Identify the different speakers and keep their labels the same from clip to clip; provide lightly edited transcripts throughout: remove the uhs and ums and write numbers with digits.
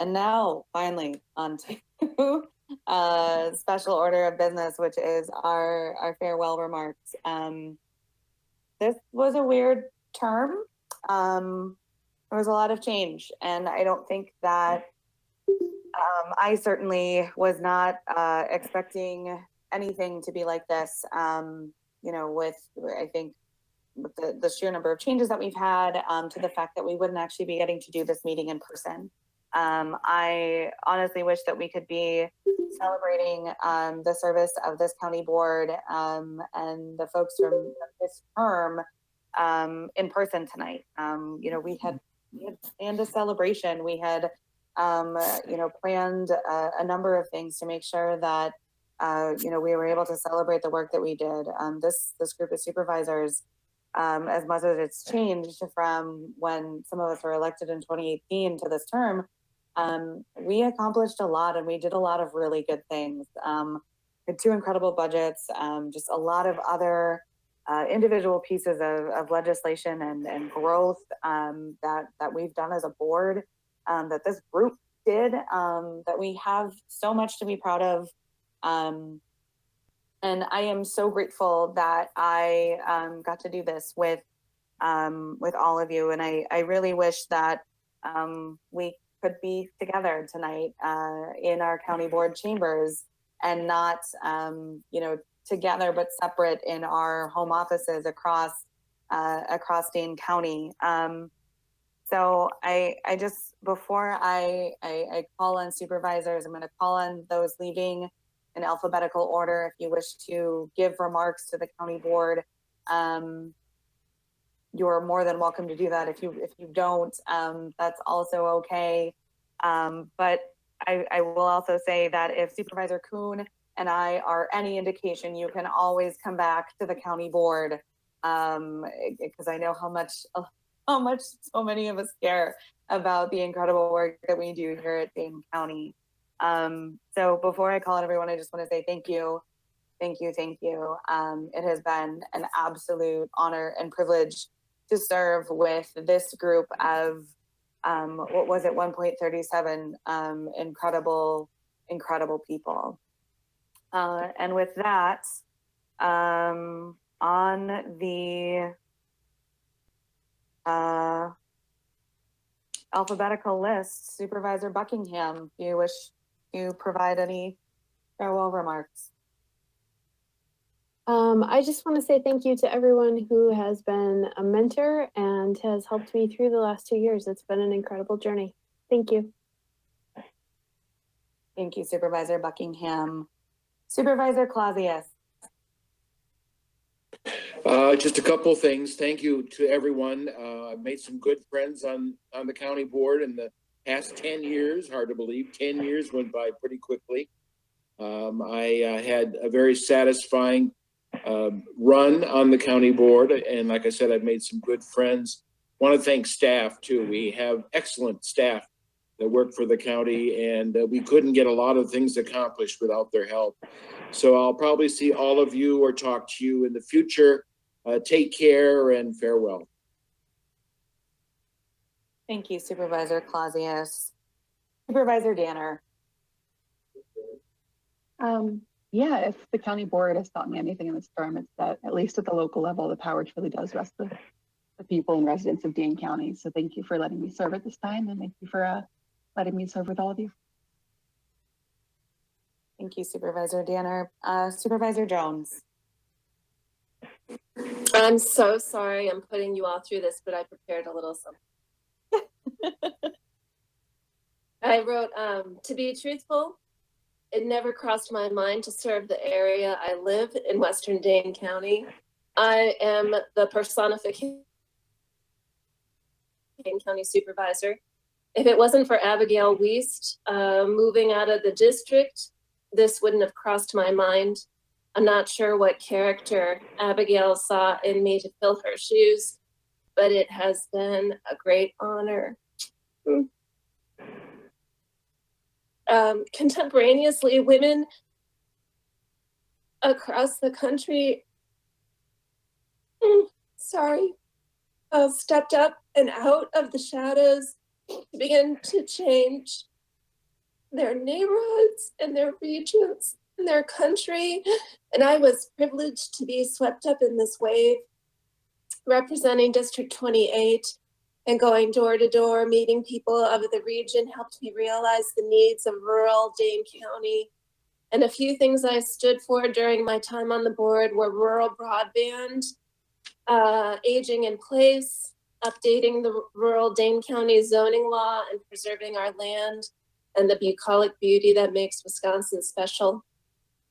Speaker 1: And now finally on to special order of business, which is our farewell remarks. This was a weird term. There was a lot of change, and I don't think that I certainly was not expecting anything to be like this. With I think with the sheer number of changes that we've had, to the fact that we wouldn't actually be getting to do this meeting in person. I honestly wish that we could be celebrating the service of this county board and the folks from this term in person tonight. We had planned a celebration. We had planned a number of things to make sure that we were able to celebrate the work that we did. This group of supervisors, as much as it's changed from when some of us were elected in 2018 to this term, we accomplished a lot, and we did a lot of really good things. Had 2 incredible budgets, just a lot of other individual pieces of legislation and growth that we've done as a board, that this group did, that we have so much to be proud of. And I am so grateful that I got to do this with all of you. And I really wish that we could be together tonight in our county board chambers, and not together but separate in our home offices across Dane County. So I just, before I call on supervisors, I'm going to call on those leaving in alphabetical order. If you wish to give remarks to the county board, you're more than welcome to do that. If you don't, that's also okay. But I will also say that if Supervisor Kuhn and I are any indication, you can always come back to the county board, because I know how much so many of us care about the incredible work that we do here at Dane County. So before I call on everyone, I just want to say thank you. It has been an absolute honor and privilege to serve with this group of, 1.37 incredible people. And with that, on the alphabetical list, Supervisor Buckingham, do you wish to provide any farewell remarks?
Speaker 2: I just want to say thank you to everyone who has been a mentor and has helped me through the last 2 years. It's been an incredible journey. Thank you.
Speaker 1: Thank you, Supervisor Buckingham. Supervisor Clausius.
Speaker 3: Just a couple of things. Thank you to everyone. I've made some good friends on the county board in the past 10 years. Hard to believe, 10 years went by pretty quickly. I had a very satisfying run on the county board, and like I said, I've made some good friends. Want to thank staff too. We have excellent staff that work for the county, and we couldn't get a lot of things accomplished without their help. So I'll probably see all of you or talk to you in the future. Take care and farewell.
Speaker 1: Thank you, Supervisor Clausius. Supervisor Danner.
Speaker 4: Yeah, if the county board has taught me anything in this term, it's that at least at the local level, the power truly does rest with the people and residents of Dane County. So thank you for letting me serve at this time, and thank you for letting me serve with all of you.
Speaker 1: Thank you, Supervisor Danner. Supervisor Jones.
Speaker 5: I'm so sorry I'm putting you all through this, but I prepared a little something. I wrote, to be truthful, it never crossed my mind to serve the area I live in Western Dane County. I am the personification Dane County supervisor. If it wasn't for Abigail Wiest moving out of the district, this wouldn't have crossed my mind. I'm not sure what character Abigail saw in me to fill her shoes, but it has been a great honor. Contemporaneously, women across the country, stepped up and out of the shadows to begin to change their neighborhoods and their regions and their country. And I was privileged to be swept up in this wave, representing District 28 and going door to door, meeting people of the region helped me realize the needs of rural Dane County. And a few things I stood for during my time on the board were rural broadband, aging in place, updating the rural Dane County zoning law, and preserving our land and the bucolic beauty that makes Wisconsin special.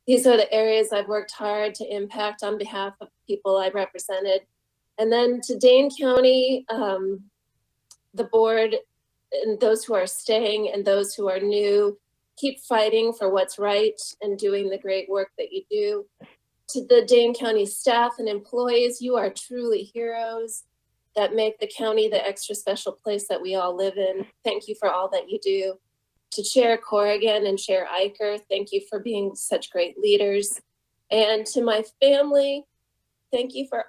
Speaker 5: These are the areas I've worked hard to impact on behalf of people I represented. And then to Dane County, the board and those who are staying and those who are new, keep fighting for what's right and doing the great work that you do. To the Dane County staff and employees, you are truly heroes that make the county the extra special place that we all live in. Thank you for all that you do. To Chair Corrigan and Chair Eicher, thank you for being such great leaders. And to my family, thank you for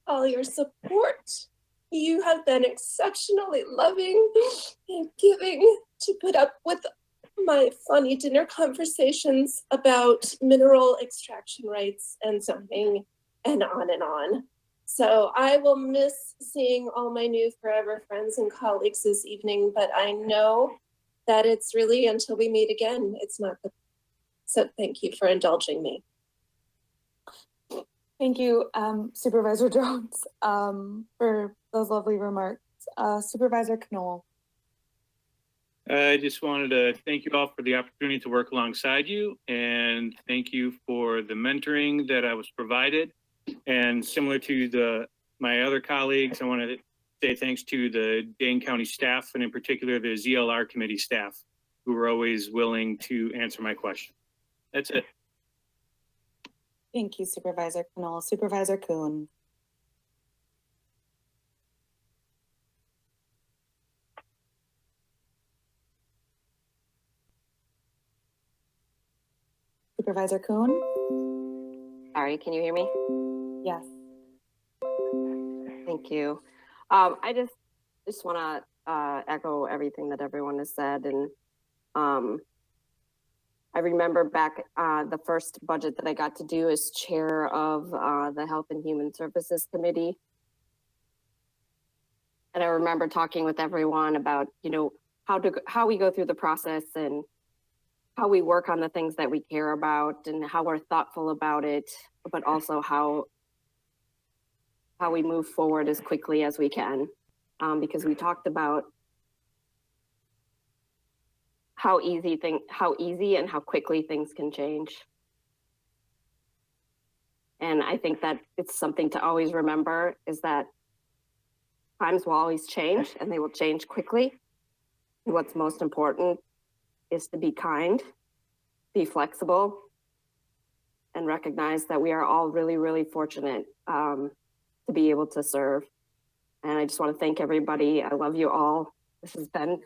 Speaker 5: all your support. You have been exceptionally loving and giving to put up with my funny dinner conversations about mineral extraction rights and zoning and on and on. So I will miss seeing all my new forever friends and colleagues this evening, but I know that it's really until we meet again, it's not good. So thank you for indulging me.
Speaker 1: Thank you, Supervisor Jones, for those lovely remarks. Supervisor Knoll.
Speaker 6: I just wanted to thank you all for the opportunity to work alongside you, and thank you for the mentoring that I was provided. And similar to my other colleagues, I want to say thanks to the Dane County staff, and in particular the ZLR committee staff, who were always willing to answer my question. That's it.
Speaker 1: Thank you, Supervisor Knoll. Supervisor Kuhn. Supervisor Kuhn?
Speaker 7: Sorry, can you hear me?
Speaker 1: Yes.
Speaker 7: Thank you. I just want to echo everything that everyone has said. And I remember back the first budget that I got to do as chair of the Health and Human Services Committee. And I remember talking with everyone about, how we go through the process and how we work on the things that we care about and how we're thoughtful about it, but also how we move forward as quickly as we can. Because we talked about how easy and how quickly things can change. And I think that it's something to always remember, is that times will always change and they will change quickly. And what's most important is to be kind, be flexible, and recognize that we are all really, really fortunate to be able to serve. And I just want to thank everybody. I love you all. This has been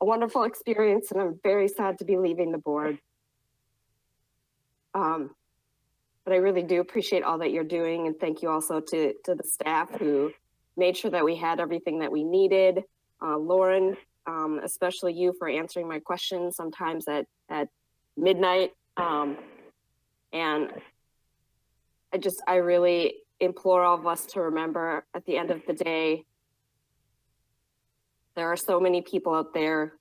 Speaker 7: a wonderful experience, and I'm very sad to be leaving the board. But I really do appreciate all that you're doing, and thank you also to the staff who made sure that we had everything that we needed. Lauren, especially you for answering my questions sometimes at midnight. And I really implore all of us to remember, at the end of the day, there are so many people out there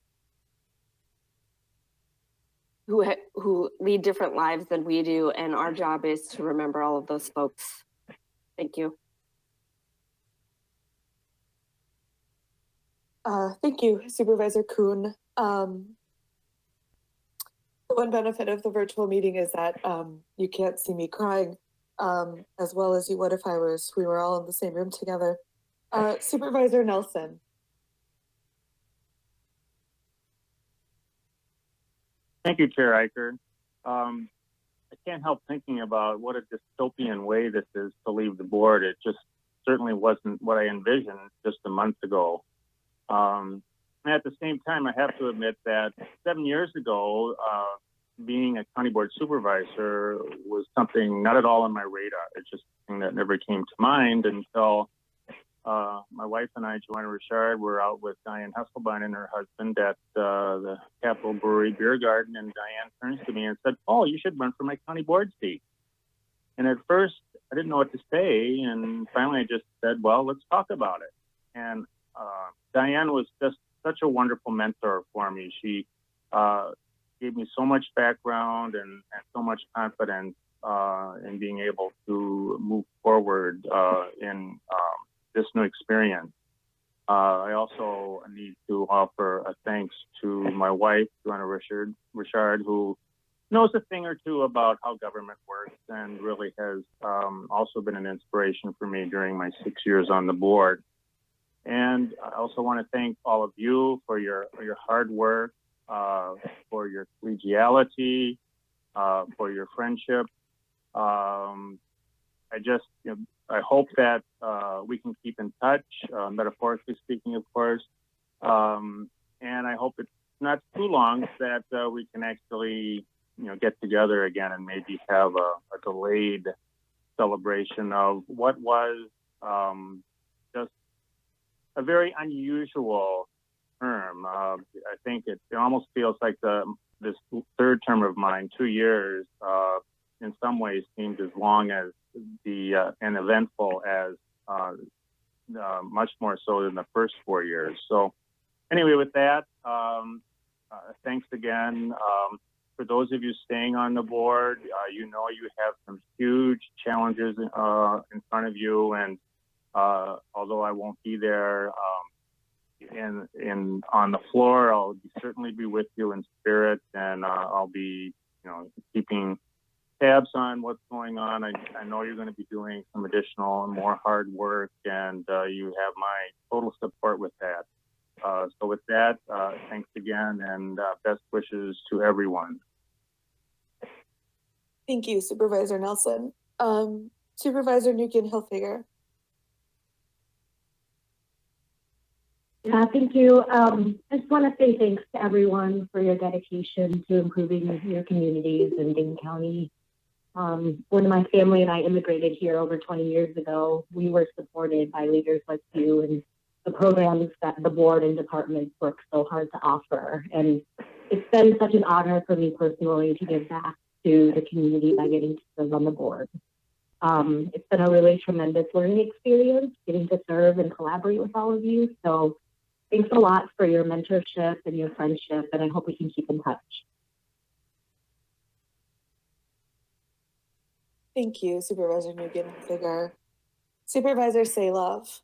Speaker 7: who lead different lives than we do, and our job is to remember all of those folks. Thank you.
Speaker 1: Thank you, Supervisor Kuhn. One benefit of the virtual meeting is that you can't see me crying as well as you would if we were all in the same room together. Supervisor Nelson.
Speaker 8: Thank you, Chair Eicher. I can't help thinking about what a dystopian way this is to leave the board. It just certainly wasn't what I envisioned just a month ago. And at the same time, I have to admit that 7 years ago, being a county board supervisor was something not at all on my radar. It's just something that never came to mind until my wife and I, Joanna Richard, were out with Diane Hesselbein and her husband at the Capitol Brewery Beer Garden, and Diane turns to me and said, "Oh, you should run for my county board seat." And at first, I didn't know what to say, and finally I just said, "Well, let's talk about it." And Diane was just such a wonderful mentor for me. She gave me so much background and so much confidence in being able to move forward in this new experience. I also need to offer a thanks to my wife, Joanna Richard, who knows a thing or two about how government works and really has also been an inspiration for me during my 6 years on the board. And I also want to thank all of you for your hard work, for your collegiality, for your friendship. I hope that we can keep in touch, metaphorically speaking, of course. And I hope it's not too long that we can actually, get together again and maybe have a delayed celebration of what was just a very unusual term. I think it almost feels like this third term of mine, 2 years, in some ways seemed as long as and eventful as much more so than the first 4 years. So anyway, with that, thanks again. For those of you staying on the board, you have some huge challenges in front of you, and although I won't be there on the floor, I'll certainly be with you in spirit, and I'll be keeping tabs on what's going on. I know you're going to be doing some additional and more hard work, and you have my total support with that. So with that, thanks again, and best wishes to everyone.
Speaker 9: Thank you, Supervisor Nelson. Supervisor Nukin-Hilfiger.
Speaker 10: Thank you. I just want to say thanks to everyone for your dedication to improving your communities in Dane County. When my family and I immigrated here over 20 years ago, we were supported by leaders like you and the programs that the board and departments work so hard to offer. And it's been such an honor for me personally to give back to the community by getting to serve on the board. It's been a really tremendous learning experience getting to serve and collaborate with all of you. So thanks a lot for your mentorship and your friendship, and I hope we can keep in touch.
Speaker 9: Thank you, Supervisor Nukin-Hilfiger. Supervisor Salov.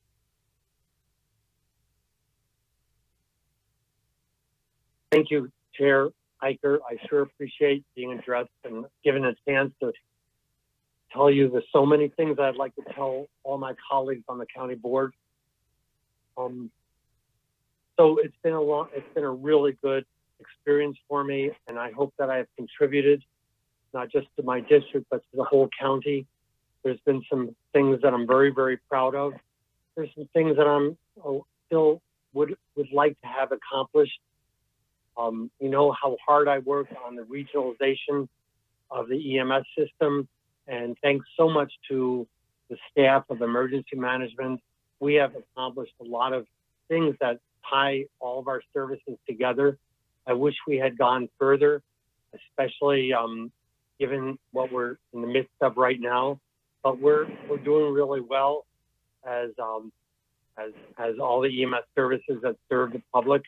Speaker 11: Thank you, Chair Eicher. I sure appreciate being addressed and given a chance to tell you there's so many things I'd like to tell all my colleagues on the county board. So it's been a really good experience for me, and I hope that I have contributed not just to my district, but to the whole county. There's been some things that I'm very, very proud of. There's some things that I'm still would like to have accomplished. You know how hard I worked on the regionalization of the EMS system, and thanks so much to the staff of emergency management, we have accomplished a lot of things that tie all of our services together. I wish we had gone further, especially given what we're in the midst of right now. But we're doing really well as all the EMS services that serve the public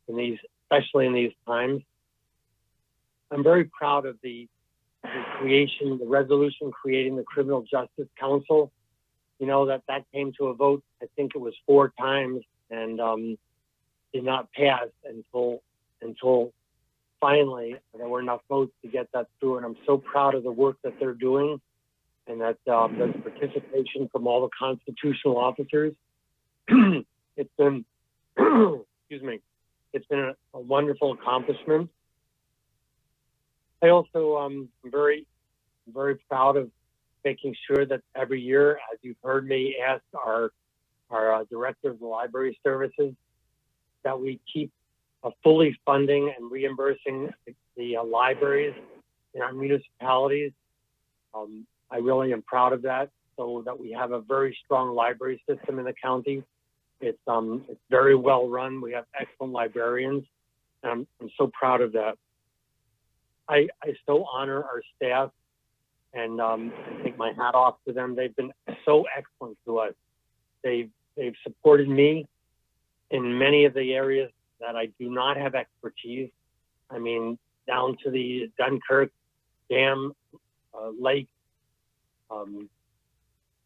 Speaker 11: especially in these times. I'm very proud of the resolution creating the Criminal Justice Council. You know, that came to a vote, I think it was 4 times, and did not pass until finally there were enough votes to get that through. And I'm so proud of the work that they're doing, and that there's participation from all the constitutional officers. It's been, excuse me, it's been a wonderful accomplishment. I also am very, very proud of making sure that every year, as you've heard me ask our director of the library services, that we keep fully funding and reimbursing the libraries in our municipalities. I really am proud of that. also that we have a very strong library system in the county. It's very well run. We have excellent librarians, and I'm so proud of that. I so honor our staff, and I take my hat off to them. They've been so excellent to us. They've supported me in many of the areas that I do not have expertise. I mean, down to the Dunkirk Dam, Lake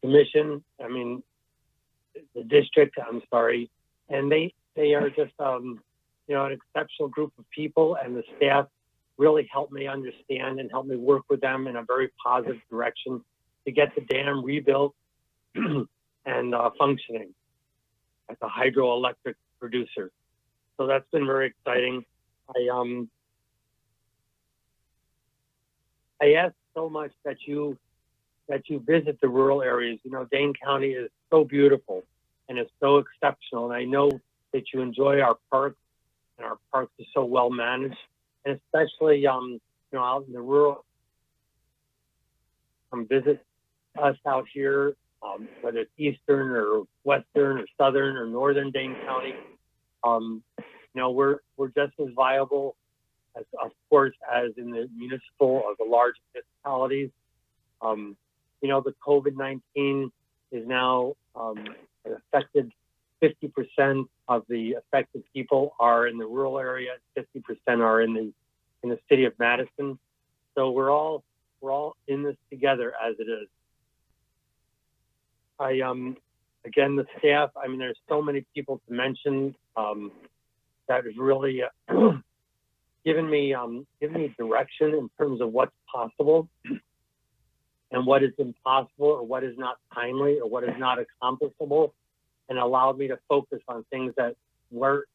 Speaker 11: Commission. I mean, the district. I'm sorry, and they are just an exceptional group of people, and the staff really helped me understand and helped me work with them in a very positive direction to get the dam rebuilt and functioning as a hydroelectric producer. So that's been very exciting. I ask so much that you visit the rural areas. You know, Dane County is so beautiful and it's so exceptional. And I know that you enjoy our parks, and our parks are so well managed, and especially out in the rural. Come visit us out here, whether it's eastern or western or southern or northern Dane County. We're just as viable as, of course, as in the municipal or the large municipalities. The COVID-19 is now affected. 50% of the affected people are in the rural area. 50% are in the city of Madison. So we're all in this together as it is. Again, the staff. I mean, there's so many people to mention that has really given me direction in terms of what's possible and what is impossible, or what is not timely, or what is not accomplishable, and allowed me to focus on things that were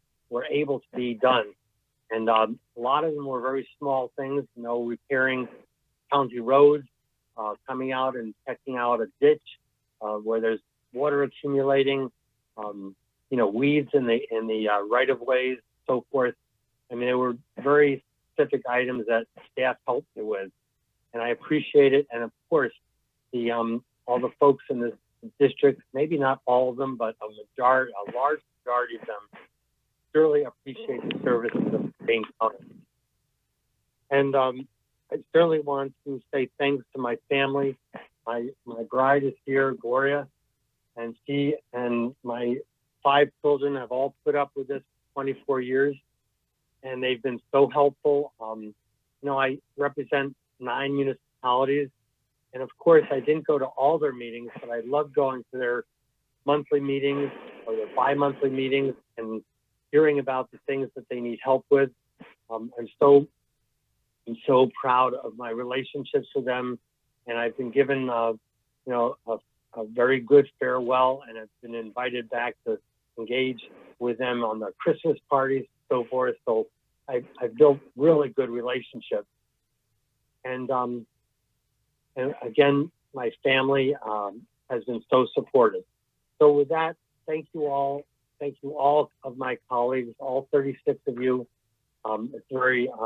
Speaker 11: able to be done. And a lot of them were very small things, repairing county roads, coming out and checking out a ditch where there's water accumulating, weeds in the right of ways, so forth. I mean, there were very specific items that staff helped me with, and I appreciate it. And of course, all the folks in this district, maybe not all of them, but a large majority of them, surely appreciate the services of Dane County. And I certainly want to say thanks to my family. My bride is here, Gloria, and she and my 5 children have all put up with this 24 years, and they've been so helpful. I represent 9 municipalities, and of course, I didn't go to all their meetings, but I love going to their monthly meetings or their bi-monthly meetings and hearing about the things that they need help with. I'm so proud of my relationships with them, and I've been given a very good farewell, and I've been invited back to engage with them on the Christmas parties, so forth. So I've built really good relationships, and again, my family has been so supportive. So with that, thank you all of my colleagues, all 36 of you. I've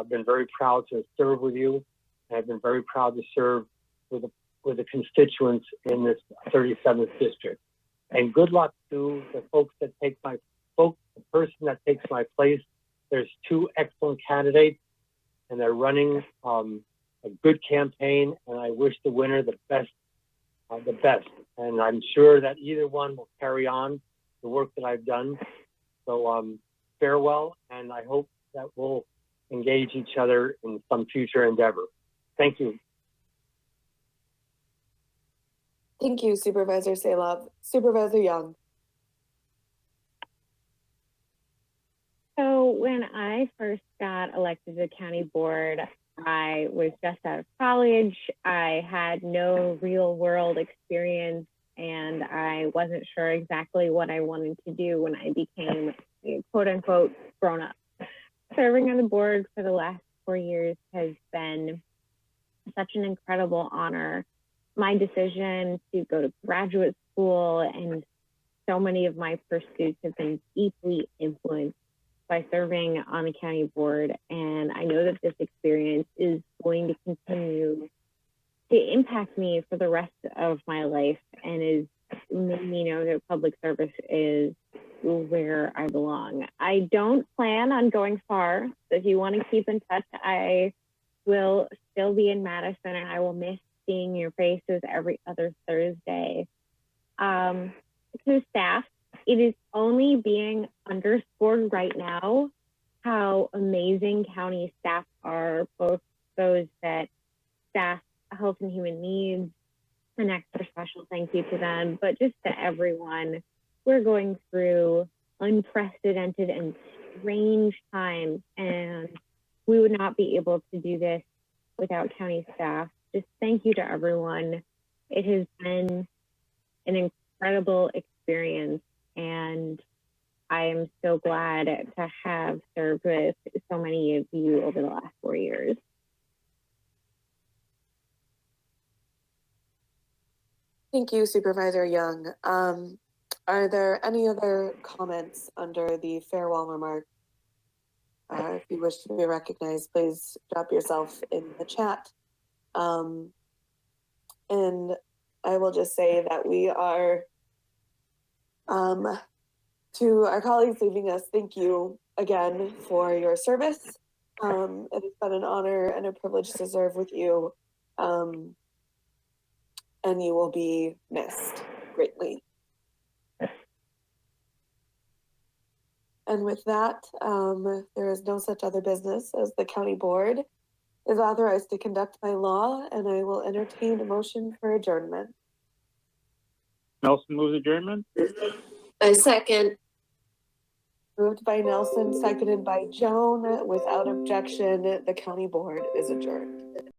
Speaker 11: been very proud to serve with you, and I've been very proud to serve with the constituents in this 37th district. And good luck to the the person that takes my place. There's 2 excellent candidates, and they're running a good campaign, and I wish the winner the best. And I'm sure that either one will carry on the work that I've done. So farewell, and I hope that we'll engage each other in some future endeavor. Thank you.
Speaker 9: Thank you, Supervisor Salov. Supervisor Young.
Speaker 12: So when I first got elected to the county board, I was just out of college. I had no real world experience, and I wasn't sure exactly what I wanted to do when I became a quote unquote grown up. Serving on the board for the last 4 years has been such an incredible honor. My decision to go to graduate school and so many of my pursuits have been deeply influenced by serving on the county board. And I know that this experience is going to continue to impact me for the rest of my life. and is made me know that public service is where I belong. I don't plan on going far, so if you want to keep in touch, I will still be in Madison, and I will miss seeing your faces every other Thursday. To staff, it is only being underscored right now how amazing county staff are, both those that staff health and human needs, an extra special thank you to them, but just to everyone. We're going through unprecedented and strange times, and we would not be able to do this without county staff. Just thank you to everyone. It has been an incredible experience, and I am so glad to have served with so many of you over the last 4 years.
Speaker 9: Thank you, Supervisor Young. Are there any other comments under the farewell remark? If you wish to be recognized, please drop yourself in the chat. And I will just say that we are, to our colleagues leaving us, thank you again for your service. It has been an honor and a privilege to serve with you. And you will be missed greatly. And with that, there is no such other business as the county board is authorized to conduct by law, and I will entertain a motion for adjournment.
Speaker 8: Nelson moves adjournment.
Speaker 5: I second.
Speaker 9: Moved by Nelson, seconded by Joan. Without objection, the county board is adjourned.